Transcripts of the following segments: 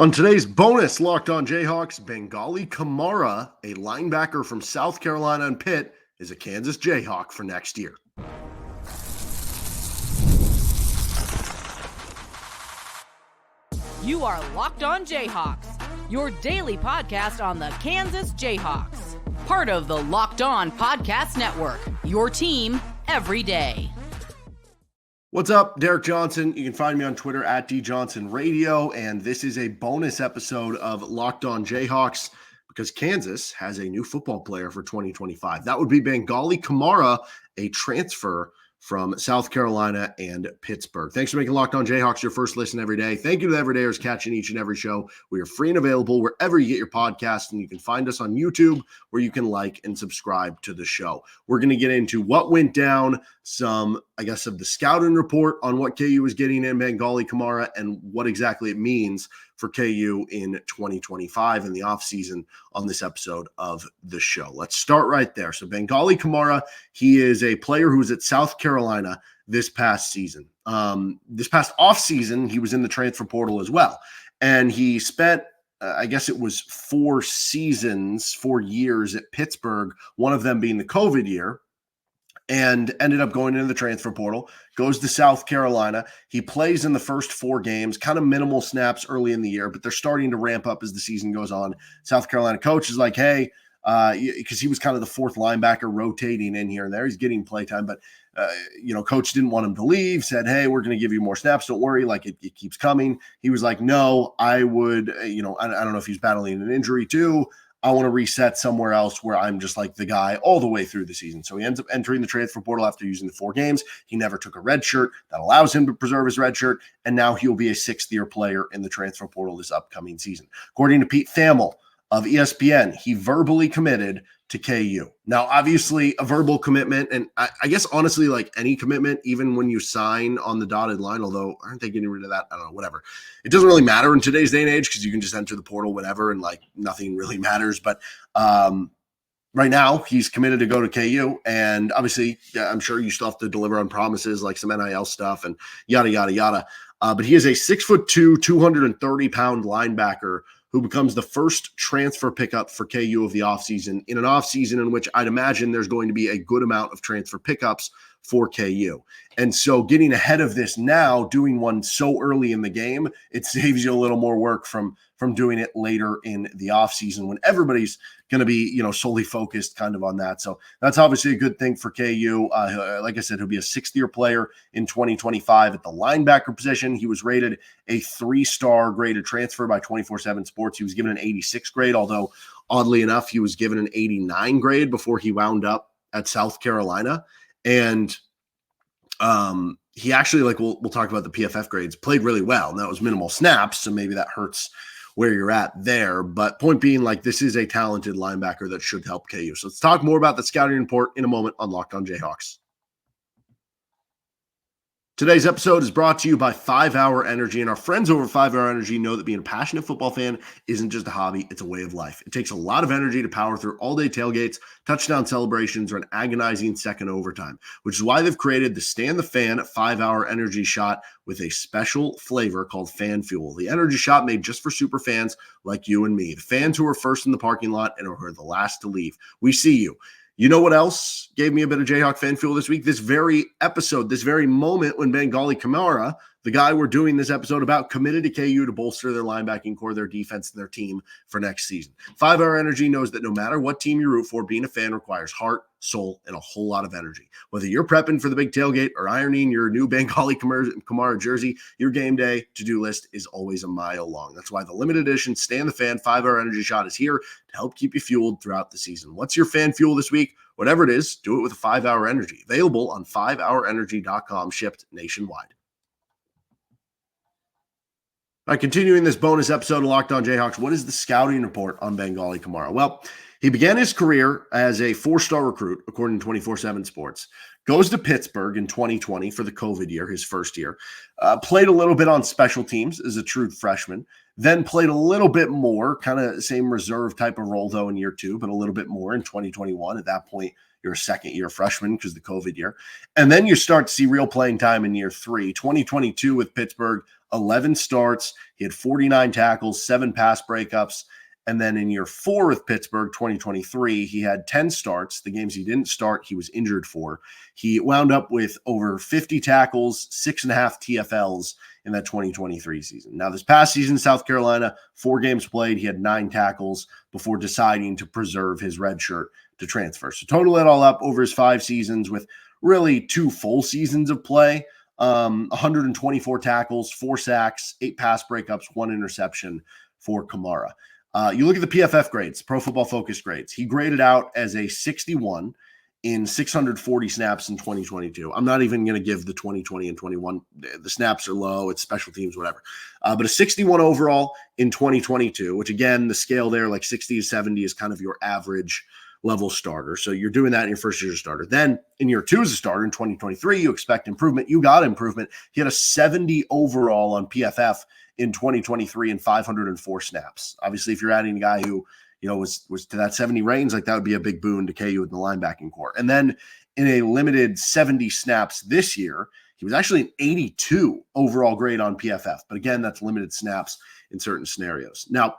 On today's bonus Locked On Jayhawks, Bangally Kamara, a linebacker from South Carolina and Pitt, is a Kansas Jayhawk for next year. You are Locked On Jayhawks, your daily podcast on the Kansas Jayhawks. Part of the Locked On Podcast Network, your team every day. What's up? Derek Johnson. You can find me on Twitter at DJohnsonRadio, and this is a bonus episode of Locked On Jayhawks because Kansas has a new football player for 2025. That would be Bangally Kamara, a transfer from South Carolina and Pittsburgh. Thanks for making Locked On Jayhawks your first listen every day. Thank you to the everydayers catching each and every show. We are free and available wherever you get your podcasts, and you can find us on YouTube where you can like and subscribe to the show. We're going to get into what went down, some, of the scouting report on what KU is getting in Bangally Kamara and what exactly it means for KU in 2025 in the offseason on this episode of the show. Let's start right there. So Bangally Kamara, he is a player who was at South Carolina this past season. This past offseason, he was in the transfer portal as well. And he spent, it was 4 years at Pittsburgh, one of them being the COVID year, and ended up going into the transfer portal, goes to South Carolina. He plays in the first 4 games, kind of minimal snaps early in the year, but they're starting to ramp up as the season goes on. South Carolina coach is like, hey, because he was kind of the 4th linebacker rotating in here and there. He's getting playtime, but, coach didn't want him to leave, said, hey, we're going to give you more snaps. Don't worry. It keeps coming. He was like, no, I would, I don't know if he's battling an injury too. I want to reset somewhere else where I'm just like the guy all the way through the season. So he ends up entering the transfer portal after using the 4 games. He never took a red shirt. That allows him to preserve his red shirt. And now he'll be a 6th-year player in the transfer portal this upcoming season. According to Pete Thamel of ESPN, he verbally committed to KU. Now, obviously, a verbal commitment, and I guess honestly, like any commitment, even when you sign on the dotted line, although aren't they getting rid of that? I don't know, whatever. It doesn't really matter in today's day and age because you can just enter the portal whenever and nothing really matters. But right now, he's committed to go to KU, and obviously, I'm sure you still have to deliver on promises like some NIL stuff and yada, yada, yada. But he is a 6'2", 230-pound linebacker who becomes the first transfer pickup for KU of the offseason, in an offseason in which I'd imagine there's going to be a good amount of transfer pickups for KU. And so getting ahead of this now, doing one so early in the game, it saves you a little more work from doing it later in the offseason when everybody's going to be, solely focused kind of on that. So that's obviously a good thing for KU. Like I said, he'll be a 6th-year player in 2025 at the linebacker position. He was rated a 3-star graded transfer by 24/7 Sports. He was given an 86 grade, although oddly enough, he was given an 89 grade before he wound up at South Carolina. And he actually, we'll talk about the PFF grades, played really well. And that was minimal snaps, so maybe that hurts where you're at there. But point being, this is a talented linebacker that should help KU. So let's talk more about the scouting report in a moment on Locked On Jayhawks. Today's episode is brought to you by 5 Hour Energy, and our friends over 5 Hour Energy know that being a passionate football fan isn't just a hobby, it's a way of life. It takes a lot of energy to power through all-day tailgates, touchdown celebrations, or an agonizing second overtime, which is why they've created the Stand the Fan 5 Hour Energy Shot with a special flavor called FanFuel. The energy shot made just for super fans like you and me, the fans who are first in the parking lot and who are the last to leave. We see you. You know what else gave me a bit of Jayhawk fan fuel this week? This very episode, this very moment when Bangally Kamara, the guy we're doing this episode about, committed to KU to bolster their linebacking core, their defense, and their team for next season. 5 Hour Energy knows that no matter what team you root for, being a fan requires heart, soul, and a whole lot of energy. Whether you're prepping for the big tailgate or ironing your new Bangally Kamara jersey, your game day to-do list is always a mile long. That's why the limited edition Stand the Fan 5 Hour Energy Shot is here to help keep you fueled throughout the season. What's your fan fuel this week? Whatever it is, do it with a 5 Hour Energy. Available on 5hourenergy.com, shipped nationwide. All right, continuing this bonus episode of Locked On Jayhawks, what is the scouting report on Bangally Kamara? Well, he began his career as a 4-star recruit, according to 24/7 Sports. Goes to Pittsburgh in 2020 for the COVID year, his first year. Played a little bit on special teams as a true freshman. Then played a little bit more, kind of same reserve type of role, though, in year 2, but a little bit more in 2021. At that point, you're a second-year freshman because the COVID year. And then you start to see real playing time in year 3. 2022 with Pittsburgh, 11 starts. He had 49 tackles, 7 pass breakups. And then in year 4 with Pittsburgh, 2023, he had 10 starts. The games he didn't start, he was injured for. He wound up with over 50 tackles, 6.5 TFLs in that 2023 season. Now, this past season, South Carolina, 4 games played. He had 9 tackles before deciding to preserve his red shirt to transfer. So total it all up over his 5 seasons with really 2 full seasons of play, 124 tackles, 4 sacks, 8 pass breakups, 1 interception for Kamara. You look at the PFF grades, Pro Football Focus grades. He graded out as a 61 in 640 snaps in 2022. I'm not even going to give the 2020 and 21. The snaps are low. It's special teams, whatever. But a 61 overall in 2022, which again, the scale there, like 60 to 70 is kind of your average level starter. So you're doing that in your first year as a starter. Then in year 2 as a starter in 2023, you expect improvement. You got improvement. He had a 70 overall on PFF in 2023 and 504 snaps. Obviously, if you're adding a guy who, was to that 70 range, like that would be a big boon to KU in the linebacking core. And then in a limited 70 snaps this year, he was actually an 82 overall grade on PFF. But again, that's limited snaps in certain scenarios. Now,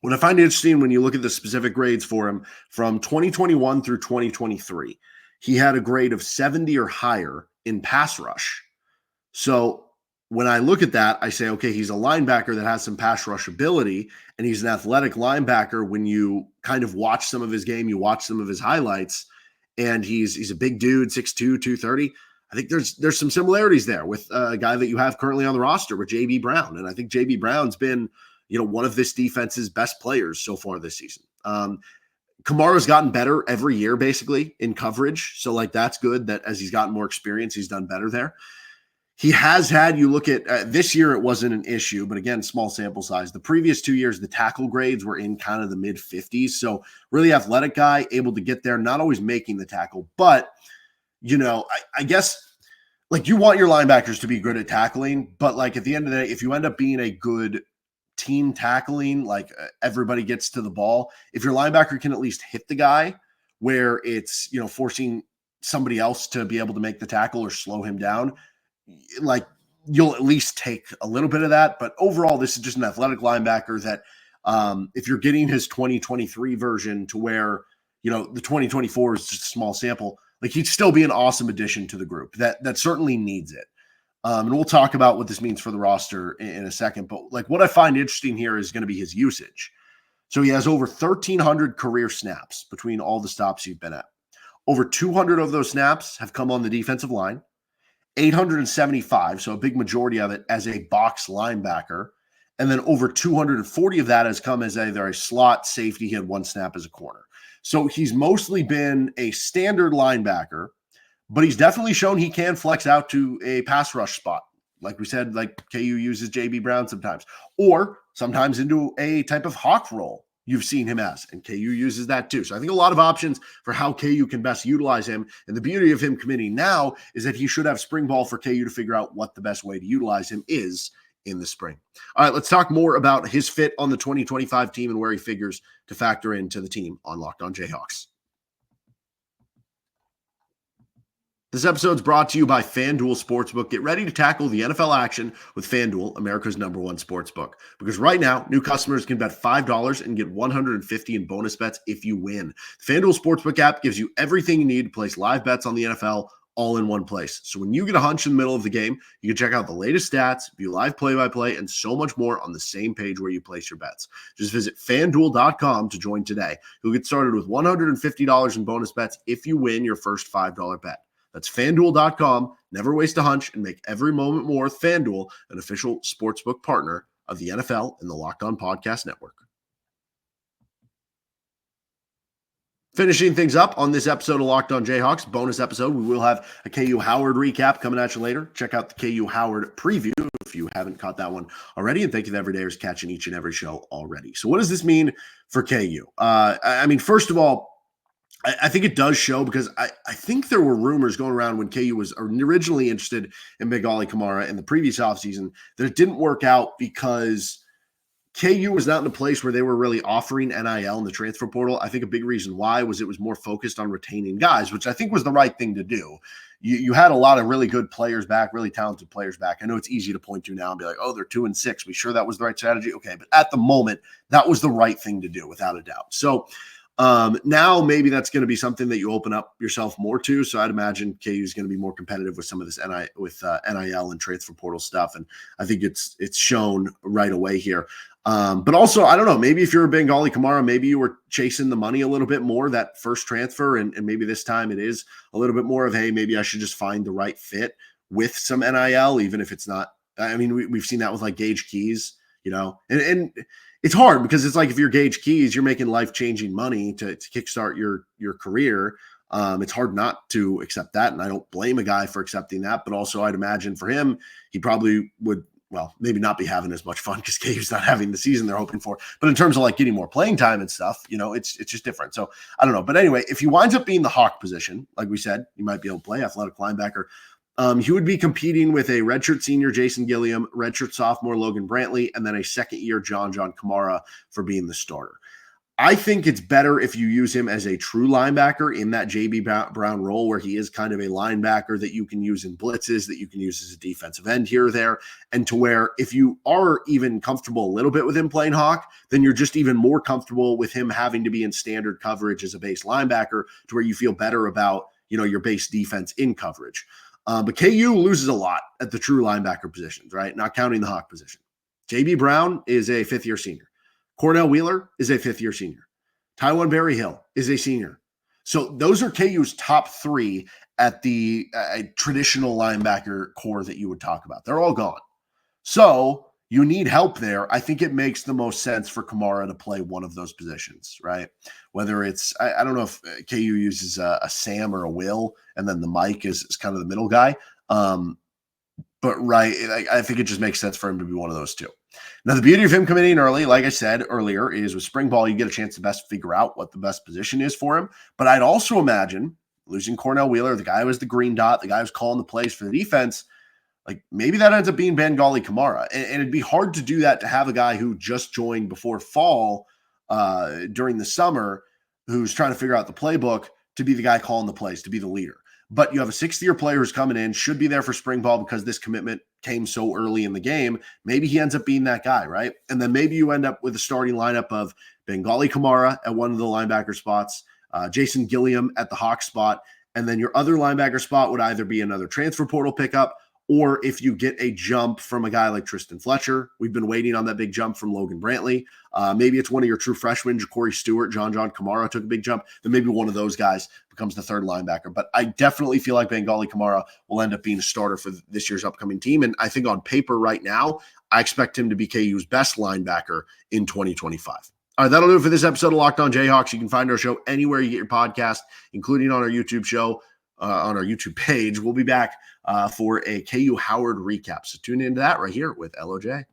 what I find interesting when you look at the specific grades for him from 2021 through 2023, he had a grade of 70 or higher in pass rush. So when I look at that, I say, okay, he's a linebacker that has some pass rush ability, and he's an athletic linebacker. When you kind of watch some of his game, you watch some of his highlights, and he's a big dude, 6'2", 230. I think there's some similarities there with a guy that you have currently on the roster with J.B. Brown, and I think J.B. Brown's been, one of this defense's best players so far this season. Kamara's gotten better every year, basically, in coverage, so like that's good that as he's gotten more experience, he's done better there. He has had, you look at this year, it wasn't an issue, but again, small sample size. The previous 2 years, the tackle grades were in kind of the mid 50s. So really athletic guy, able to get there, not always making the tackle. But, I guess like you want your linebackers to be good at tackling, but like at the end of the day, if you end up being a good team tackling, like everybody gets to the ball, if your linebacker can at least hit the guy where it's, forcing somebody else to be able to make the tackle or slow him down, like you'll at least take a little bit of that. But overall, this is just an athletic linebacker that if you're getting his 2023 version to where, the 2024 is just a small sample, like he'd still be an awesome addition to the group that certainly needs it. And we'll talk about what this means for the roster in a second. But like what I find interesting here is going to be his usage. So he has over 1,300 career snaps between all the stops he's been at. Over 200 of those snaps have come on the defensive line. 875, so a big majority of it as a box linebacker. And then over 240 of that has come as either a slot safety. He had 1 snap as a corner. So he's mostly been a standard linebacker, but he's definitely shown he can flex out to a pass rush spot. Like we said, like KU uses J.B. Brown sometimes, or sometimes into a type of hawk role you've seen him as, and KU uses that too. So I think a lot of options for how KU can best utilize him. And the beauty of him committing now is that he should have spring ball for KU to figure out what the best way to utilize him is in the spring. All right, let's talk more about his fit on the 2025 team and where he figures to factor into the team on Locked On Jayhawks. This episode is brought to you by FanDuel Sportsbook. Get ready to tackle the NFL action with FanDuel, America's #1 sportsbook. Because right now, new customers can bet $5 and get $150 in bonus bets if you win. The FanDuel Sportsbook app gives you everything you need to place live bets on the NFL all in one place. So when you get a hunch in the middle of the game, you can check out the latest stats, view live play-by-play, and so much more on the same page where you place your bets. Just visit FanDuel.com to join today. You'll get started with $150 in bonus bets if you win your first $5 bet. That's FanDuel.com. Never waste a hunch and make every moment more with FanDuel, an official sportsbook partner of the NFL and the Locked On Podcast Network. Finishing things up on this episode of Locked On Jayhawks, bonus episode, we will have a KU Howard recap coming at you later. Check out the KU Howard preview if you haven't caught that one already. And thank you to Everydayers catching each and every show already. So what does this mean for KU? First of all, I think it does show because I think there were rumors going around when KU was originally interested in Bangally Kamara in the previous offseason that it didn't work out because KU was not in a place where they were really offering NIL in the transfer portal. I think a big reason why was it was more focused on retaining guys, which I think was the right thing to do. You had a lot of really good players back, really talented players back. I know it's easy to point to now and be like, oh, they're 2-6. We sure that was the right strategy? Okay, but at the moment, that was the right thing to do, without a doubt. So now maybe that's going to be something that you open up yourself more to. So I'd imagine KU is going to be more competitive with some of this NIL and transfer portal stuff. And I think it's shown right away here. But also, I don't know, maybe if you're a Bangally Kamara, maybe you were chasing the money a little bit more that first transfer. And maybe this time it is a little bit more of, hey, maybe I should just find the right fit with some NIL, even if it's not. I mean, we've seen that with like Gage Keys, and it's hard because it's like if you're Gage Keys, you're making life-changing money to kickstart your career. It's hard not to accept that. And I don't blame a guy for accepting that. But also I'd imagine for him, he probably would, well, maybe not be having as much fun because KU's not having the season they're hoping for. But in terms of like getting more playing time and stuff, it's just different. So I don't know. But anyway, if he winds up being the Hawk position, like we said, you might be able to play athletic linebacker. He would be competing with a redshirt senior Jason Gilliam, redshirt sophomore Logan Brantley, and then a second-year John Kamara for being the starter. I think it's better if you use him as a true linebacker in that J.B. Brown role where he is kind of a linebacker that you can use in blitzes, that you can use as a defensive end here or there, and to where if you are even comfortable a little bit with him playing Hawk, then you're just even more comfortable with him having to be in standard coverage as a base linebacker to where you feel better about, your base defense in coverage. But KU loses a lot at the true linebacker positions, right? Not counting the Hawk position. J.B. Brown is a fifth-year senior. Cornell Wheeler is a fifth-year senior. Taiwan Berry-Hill is a senior. So those are KU's top three at the traditional linebacker core that you would talk about. They're all gone. So you need help there. I think it makes the most sense for Kamara to play one of those positions, right? Whether it's, I don't know if KU uses a Sam or a Will, and then the Mike is kind of the middle guy. But right, I think it just makes sense for him to be one of those two. Now, the beauty of him coming in early, like I said earlier, is with spring ball, you get a chance to best figure out what the best position is for him. But I'd also imagine losing Cornell Wheeler, the guy who was the green dot, the guy who's calling the plays for the defense, like maybe that ends up being Bangally Kamara. And it'd be hard to do that, to have a guy who just joined before fall during the summer, who's trying to figure out the playbook, to be the guy calling the plays, to be the leader. But you have a sixth-year player who's coming in, should be there for spring ball because this commitment came so early in the game. Maybe he ends up being that guy, right? And then maybe you end up with a starting lineup of Bangally Kamara at one of the linebacker spots, Jason Gilliam at the Hawk spot, and then your other linebacker spot would either be another transfer portal pickup, or if you get a jump from a guy like Tristan Fletcher. We've been waiting on that big jump from Logan Brantley. Maybe it's one of your true freshmen, Ja'Cory Stewart, John Kamara took a big jump. Then maybe one of those guys becomes the third linebacker. But I definitely feel like Bangally Kamara will end up being a starter for this year's upcoming team. And I think on paper right now, I expect him to be KU's best linebacker in 2025. All right, that'll do it for this episode of Locked On Jayhawks. You can find our show anywhere you get your podcast, including on our YouTube show, on our YouTube page. We'll be back for a KU Howard recap. So tune into that right here with LOJ.